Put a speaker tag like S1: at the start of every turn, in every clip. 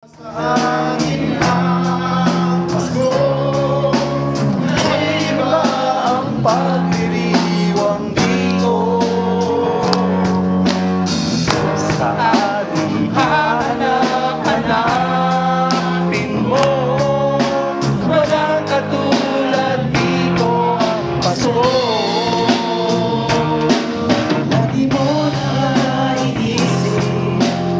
S1: Sa akin ang Pasko, naiba ang pagdiriwang dito. Sa ating hanap-hanapin mo, walang katulad dito ang Pasko. Lagi mo na iisip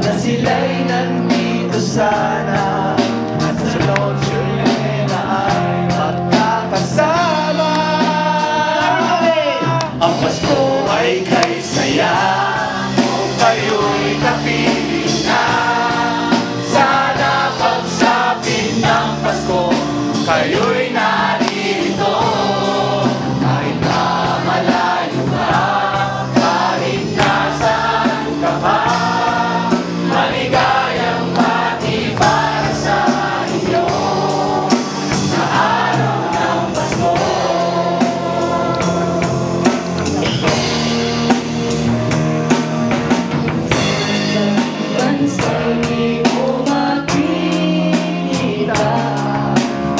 S1: na sila'y nandito sana, at sa Noche Buena ay magkakasama. Ang Pasko ay kay saya, kung kayo'y napiling na. Sana pagsapit ng Pasko, kayo'y narito. Kahit na malayo ka, kahit nasaan ka pa, maligayang bati para sa inyo sa araw ng Pasko. Bansa'y di mo makikita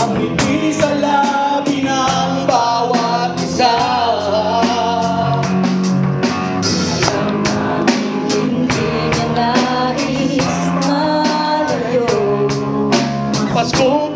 S1: ang ngiti sa labi ng bawat isa.
S2: Alam namin hindi niya nais malayo.
S1: Pasko